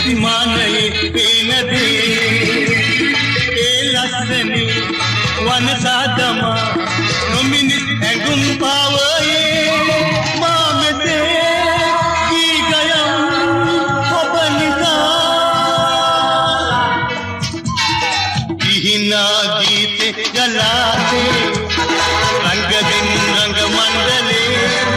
විමානයේ පේන දේ ඒ ලස්සනේ වනසාදමා නොමිනිස් ඇඟුම් පාවයේ මා මෙසේ ගී ගයම් ඔබ නිසා ගිහිනා ගීතේ ගලාසේ රංගදින් රංග මණ්ඩලේ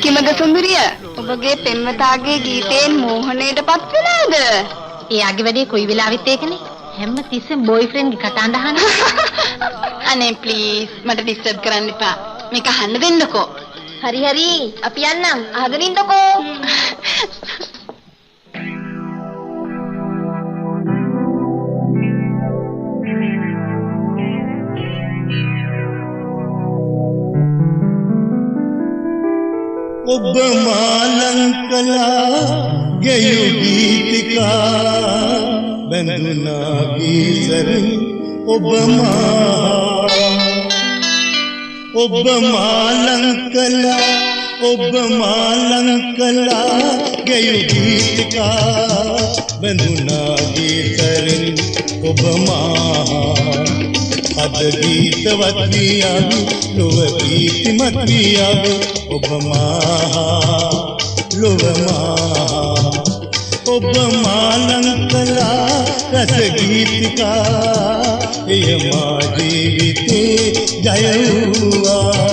කිමද සුන්දරිය ඔබගේ පෙම්වතාගේ ගීතයෙන් මෝහණයටපත් වෙලාද? එයාගේ වැඩේ කොයි වෙලාවෙත් ඒකනේ. හැම තිස්සෙම බොයිෆ්‍රෙන්ඩ්ගේ කතාන්ද අහන්නේ. අනේ ප්ලීස් මට ඩිස්ටර්බ් කරන්න එපා. මේක අහන්න දෙන්නකෝ. හරි හරි අපි යන්නම්. අහගෙන ඉන්නකෝ. ඔබ මාලංකලා ගෙයු ගීතිකා බඳුනා ගීසරින් ඔබ මාලංකලා ගෙයු ගීතිකා බඳුනා ගීසරින් ඔබ අද ගීතවත් වියලු ලොව ගීතිමත් වියලු ඔබ ලොව ඔබ මාලංකලා රස ගීතිකා එය මා ජීවිතේ ජය වූවා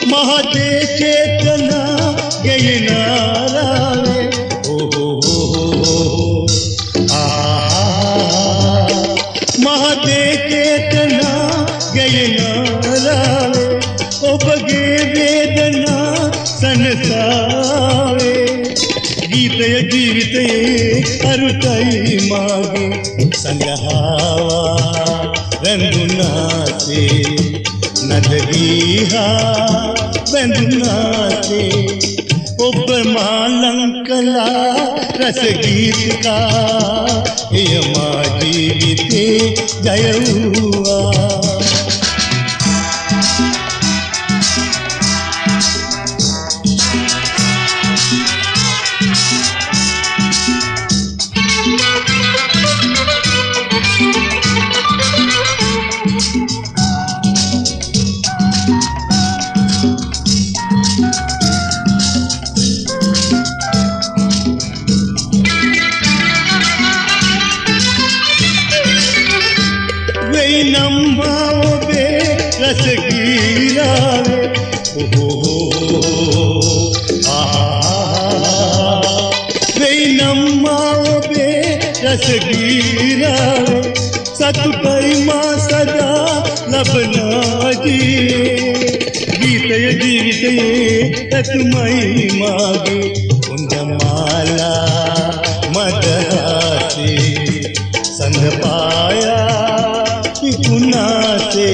महते चेतना गयनारावे ओ महते चेतना गयनारावे ඔබගේ වේදනා සනසාවේ ගීතය ජීවිතයේ අරුතයි මාගේ සංගහවා රැඳුනාසේ නදගීහා බැඳුනාසේ ඔබ මාලංකලා රස ගීතිකා එය මා ජීවිතේ ජය වූවා नम्मा बे रसगीरावे ओ वे नम्मा बे रसगीरावे सतुटई मां सदा लबना जिए गीतय जीवितये ततुमई मागे कुंदमाला मदहासे संग पाया पुनासे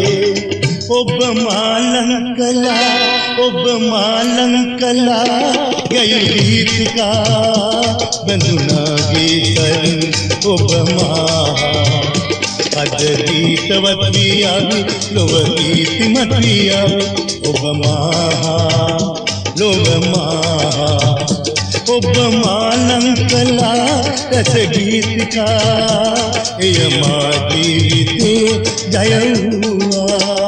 ඔබ මාලංකලා ගයු ගීතිකා බඳුනා ගීතන් ඔබ මා අද ගීතවත් වියාවි ලොව ගීතිමත් වියාවි ඔබ මා ලොව මා ඔබ මාලංකලා රස ගීතිකා එය මා ජීවිතේ ජය වූවා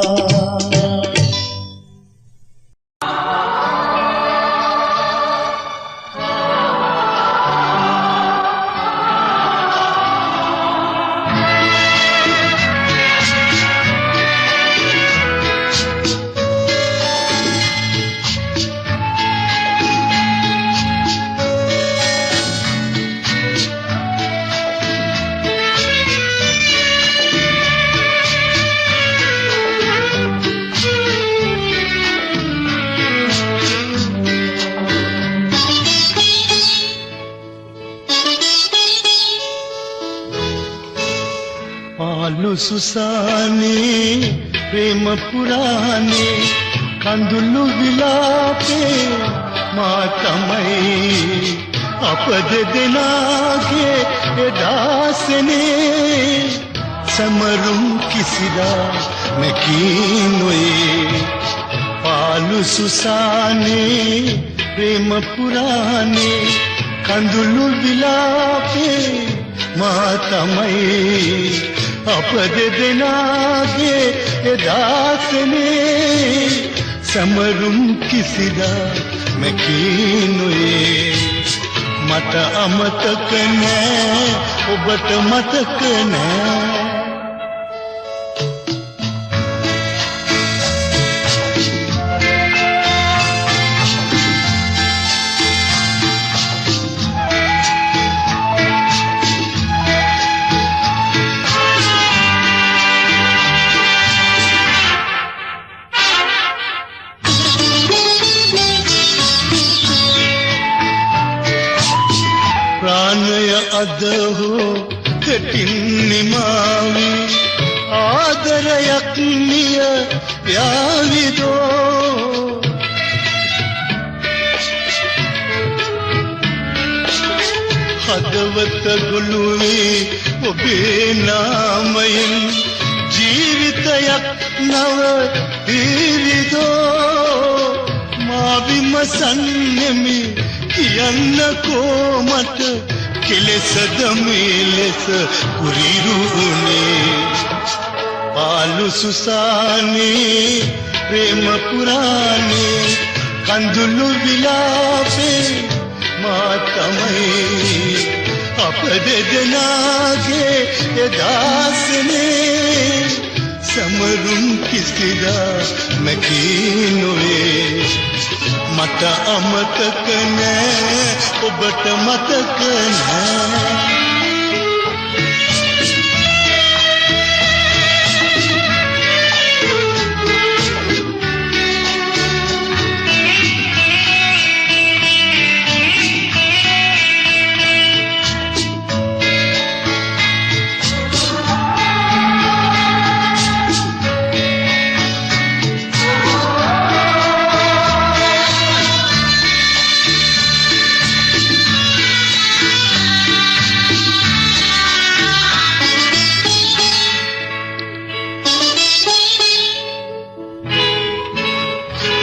पालु सुसाने प्रेम पुराने कंदुलु विलापे मातमई अपद दिनागे दासने समरुम किसिदा नकीनोए पालु सुसाने प्रेम पुराने कंदुलु विलापे मातमई अपद दिनागे दासने समरुम किसिदा नकीनोए मत अमतक नෑ ඔබට මතක නෑ प्राणय अदहो कटिन निमावी आदरයක් නිය प्यावी दो हदवत गुलुवे ඔබේ නාමයෙන් ජීවිතයක් නව දීවිදෝ මා විමසන්නෙමි කියන්නකෝ මට කෙලෙසද මේ ලෙස කුරිරුුනේ පාලු සුසානේ ප්‍රේම පුරානේ කඳුළු විලාපේ මා තමයි අප දෙදෙනාගේ එදාසනේ සමරුම් කිසිදා මැකී නොවේ මට අමතක නෑ ඔබට මතක නෑ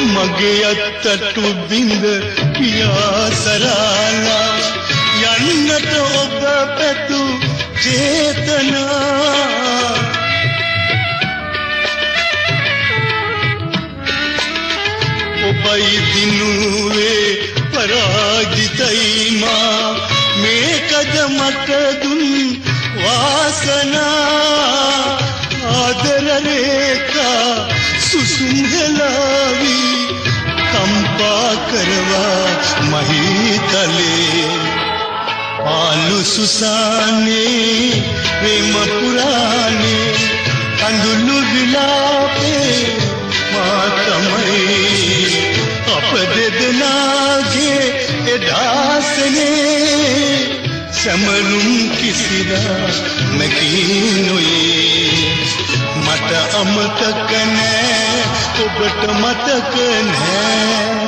මගේ අත්තටු බින්ද පියාසරාලා යන්නට ඔබ පැතු චේතනා ඔබයි දිනුවේ පරාජිතයි මා මේකද මට දුන් වාසනා ආදර රේඛා සුසුම් හෙලාවී कंपा करवा महीतले पालु सुसाने प्रेम पुराने कंदुलु विलापे मातमई अप देदनागे एदासने समरुम किसिदा नकीनुए मत अमतक नෑ ඔබට මතක නෑ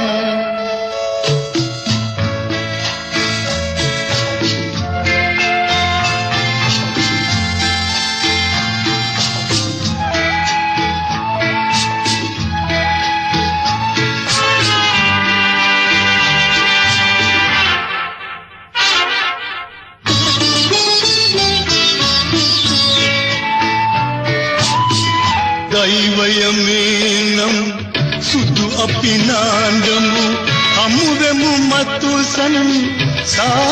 దైవయమేనం සුදු අපි නාඳමු හමුවෙමු මතු සංසාරයේ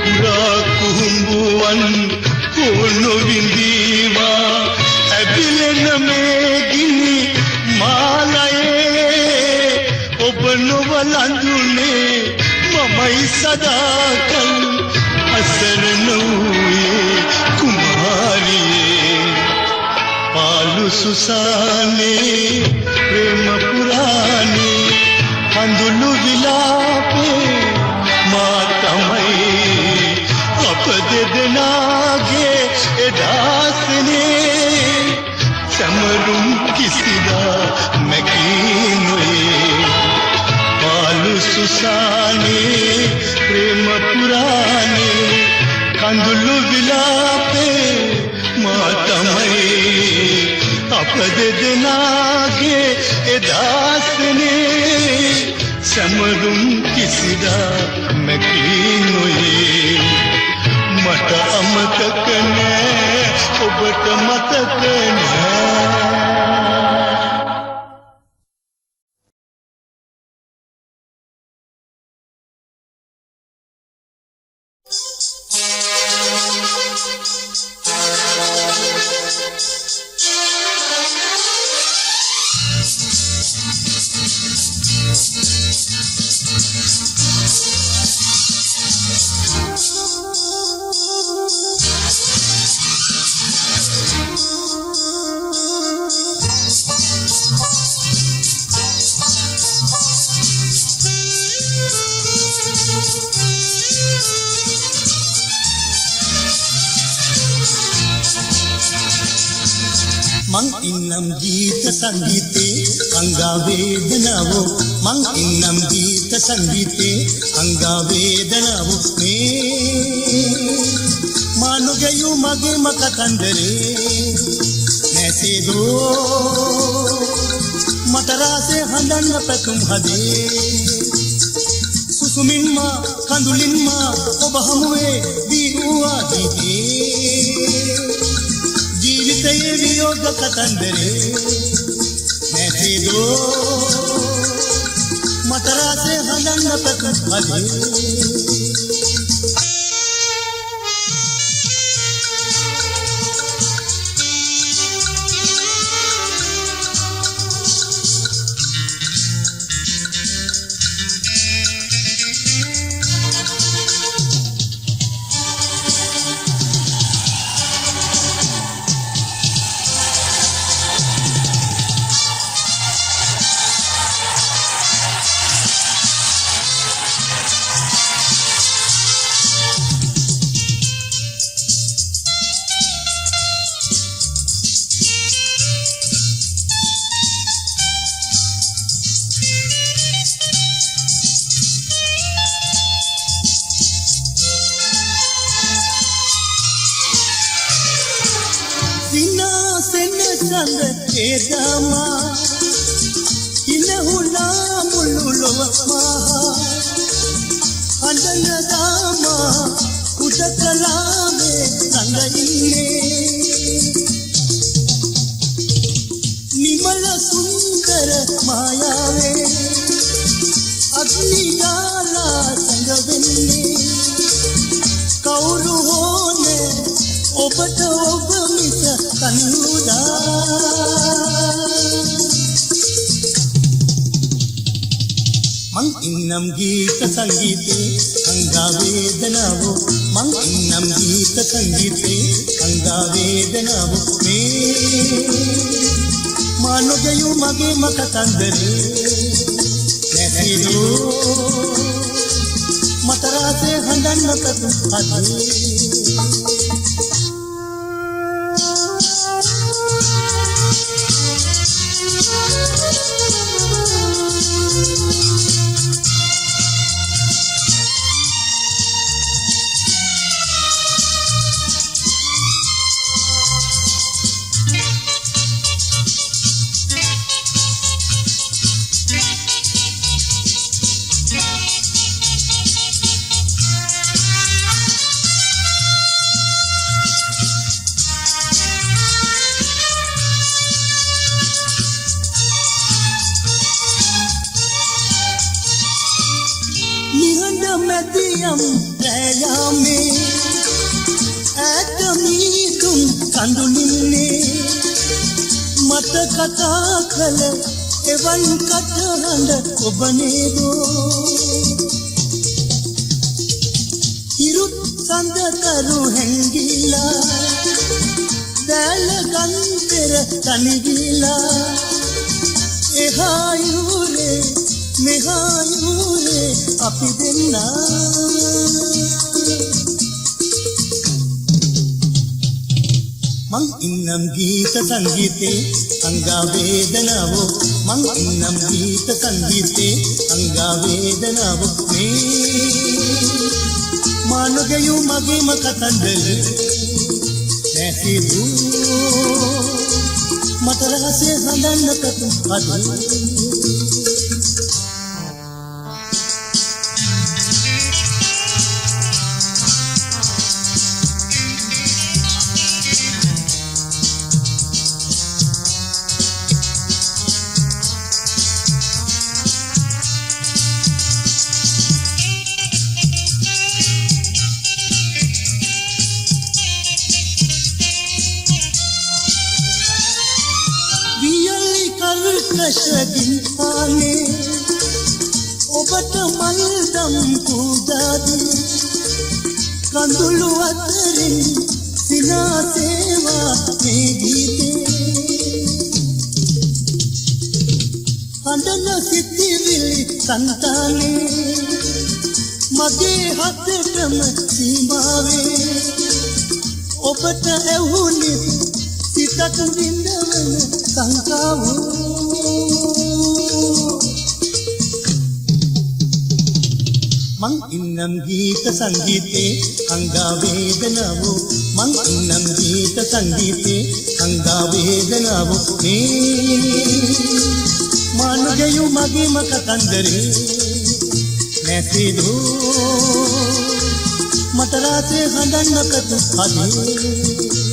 පුරා කුහුඹුවන් හොනු විඳීවා ඇබිලෙන මේ ගිනි මාලයේ ඔබ නොවලඳුනේ මමයි සදාකල් असरनूये कुमारिये पालु सुसाने प्रेम पुराने कंदुलु विलापे मातमई अप देदनागे एदासने समरुम किसिदा मकीनुए पालु सुसाने प्रेम पुराने कंदुलु विलापे मातमई अप देदनागे एदासने समरुम किसिदा मकीनुए मट अमतक नෑ ඔබට මතක නෑ මං ඉන්නම් ගීත සංගීතේ අංගා වේදනාවෝ මං ඉන්නම් ගීත සංගීතේ අංගා වේදනාවෝ මේ මානුගෙයු මගේ මකතන්දරේ නැසේදෝ මට රාසේ හඳන්න පැතුම් හදේ සුසුමින්ම කඳුලින්ම ඔබ හමුවේ දීරුවා ගීතේ ජීවිතයේ වියෝග කතන්දරේ නැතිදෝ මට රාසේ හඳන්න පැතුම් හදේ Edama inahula mululuwa maha andana dama udakalame sangaine nimala sundara mayave agniyala sangavenne kauru hone obata obamita kanuda මං ඉන්නම් ගීත සංගීතේ අංගා වේදනාවෝ මං ඉන්නම් ගීත සංගීතේ අංගා වේදනාවෝ මේ මානුගෙයු මගේ මකතන්දරේ නැතිදෝ මට රාසේ හඳන්න පැතුම් හදේ Madiyam rayame akamidum kandulinne mata kata kala evan katahanda obanedo irut sandataru hengila dala gandera tanigila ehayure mehayure api denna මං ඉන්නම් ගීත සංගීතේ අංගා වේදනාවෝ මං ඉන්නම් ගීත සංගීතේ අංගා වේදනාවෝ මේ මානුගෙයු මගේම කතන්දරේ නැතිදෝ මට රහසේ හඳන්න පැතුම් හදේ Nashadin aane obata maldam pudadi kandulu atarin sina seva megite andana sitivili santane mage hatetam simave obata ehuni sita සතු විඳවන සංකාවෝ මං ඉන්නම් ගීත සංගීතේ අංගා වේදනාවෝ මං ඉන්නම් ගීත සංගීතේ අංගා වේදනාවෝ මේ මානුගයු මගේම කතන්දරේ නැතිදෝ මට රාත්‍රියේ හඳන්නකතු හදේ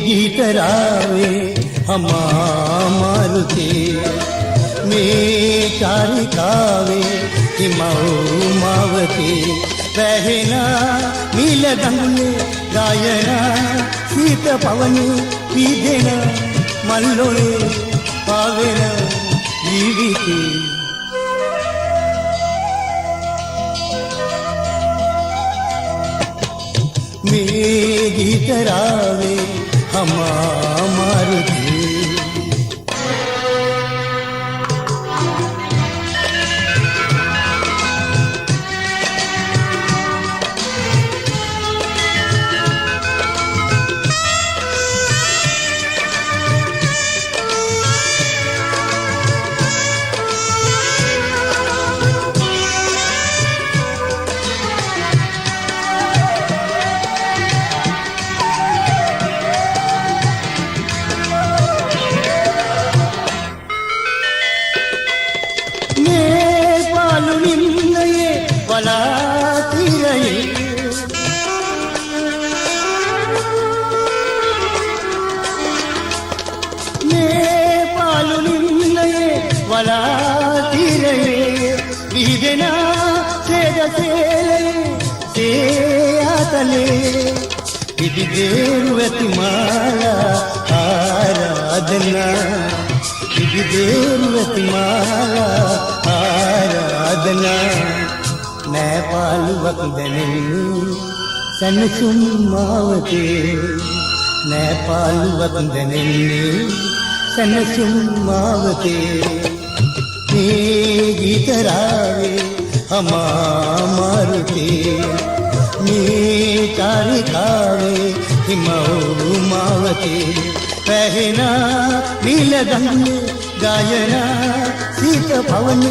गीतरावे हमा मारुते में चारिकावे हिमाओ मावते रहना नील गंगले गायना शीत पवने पीदेना मल्लोले पावेना जीविते में गीतरावे हमा मारुते सनसुम्मावते नेपाल वंदने सनसुम्मावते गीतरावे हमा मारुते तारिकावे हिमाओ मावते पहना नील गंग गायना शीत पवन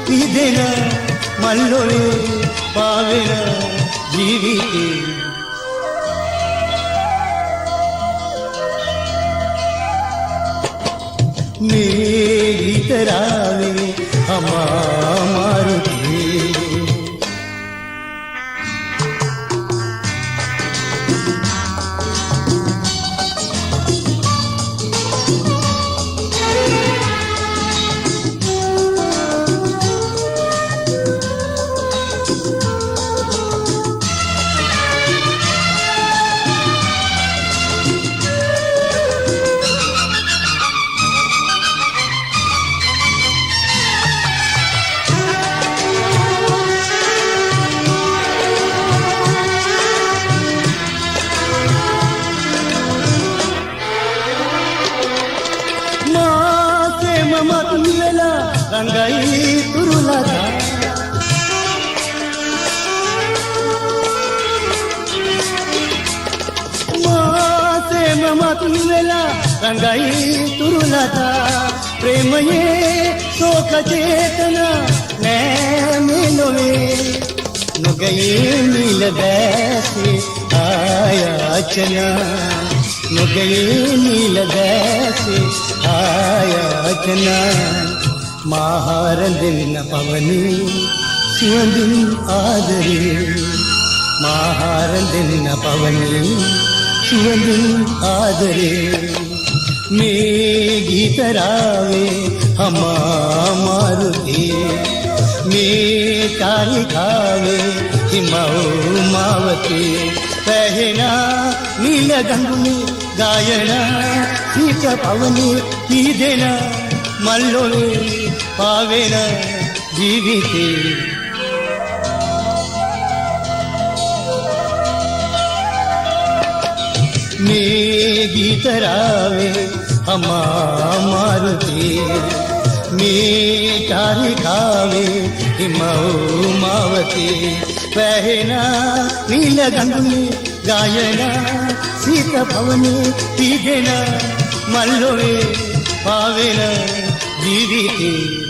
पीदेना मल्लोले पावेना जीविते गीतरावे हमा मारुते रंगाई तुरुला මතු වෙලා රඟයි තුරුලතා ප්‍රේමයේ ශෝක චේතනා නෑ මේ නොවේ නොගයේ නිල දැසේ ආයාචනා නොගයේ නිල දැසේ ආයාචනා මාහාර දෙන්න පවනේ සියඳින් ආදරේ මාහාර දෙන්න පවනේ සියඳින් ආදරේ මේ ගීතරාවේ හමා මාරුතේ මේ කාරිකාවේ හිමව් මාවතේ පැහෙනා නිල ගඟුනේ ගායනා සීත පවනේ පීදෙනා මල්ලොවේ පාවෙන ජීවිතේ මේ ගීතරාවේ හමා මාරුතේ මේ කාරිකාවේ හිමව් මාවතේ පැහෙනා නිල ගඟුනේ ගායනා සීත පවනේ පීදෙනා මල්ලොවේ පාවෙන ජීවිතේ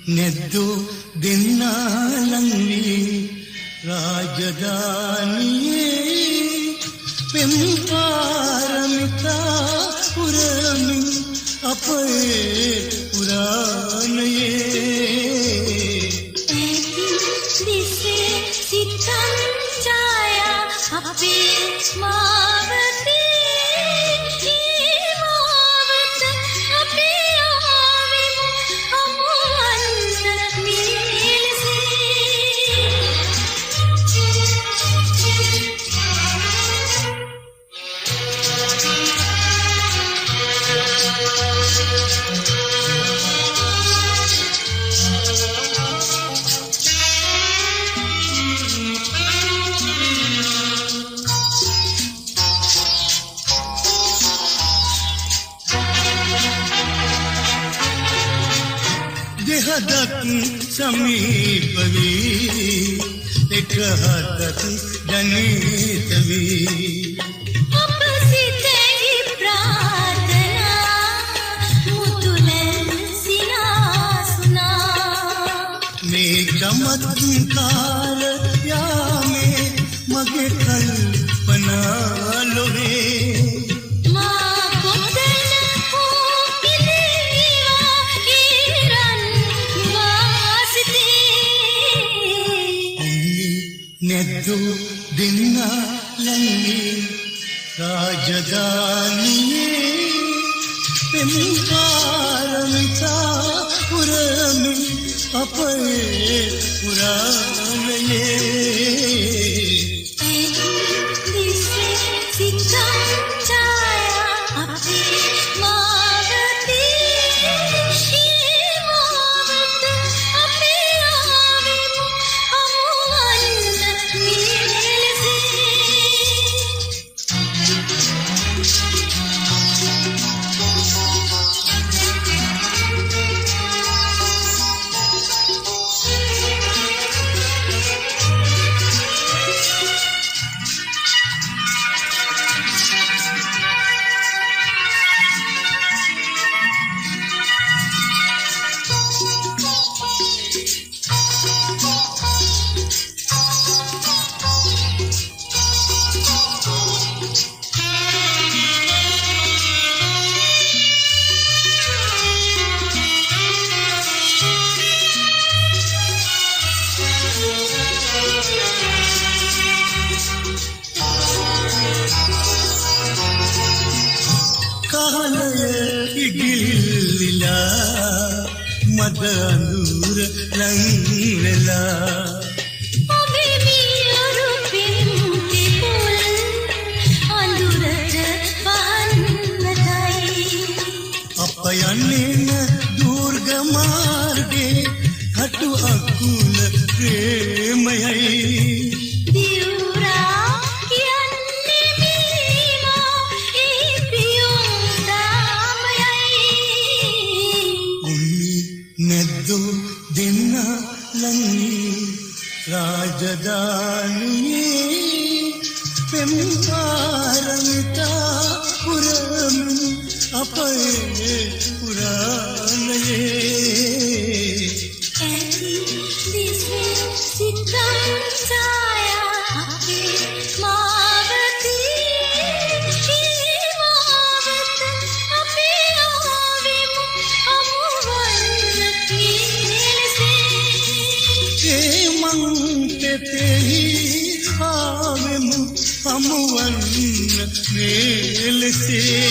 නැද්දෝ දෙන්නා ලංවී රාජධානියේ පෙම් පාරමිතා පුරමින් අපේ පුරාණයේ දිසේ සිතන් ඡායා අපේ මාවතේ දෙහදක් සමීප වී එක හදක් ජනිත වී අප සිතෙහි ප්‍රාර්ථනා මුතුලෙන් සිනාසුනා මේ චමත්කාර යාමේ මගේ කල්පනා ලොවේ නැද්දෝ දෙන්නා ලංවී රාජධානියේ පෙම් පාරමිතා පුරමින් අපේ පුරාණයේ කාලය ඉගිල්ලිලා මද අඳුර ලං වෙලා ඔබේ මියුරු පින්ති පුල් අඳුරට වහන්නටයි අප යන්නේ දුර්ග මාර්ගේ කටු අකුල ප්‍රේමයයි දිවුරා කියන්නේ මීමා ඒ පියුම් දාමයයි උන්නි නැද්දෝ දෙන්න ලංවී රාජධානියේ පෙම් පාරමිතා පුරමින් අපේ පුරාණයේ ඇති දිසේ සිතම් ඡායා අපේ මාවතී මාවත අපේ ආවෙමු අමුවන්න නිලසේ ඒ මං ආවෙමු හමුවන්න මෙලෙසේ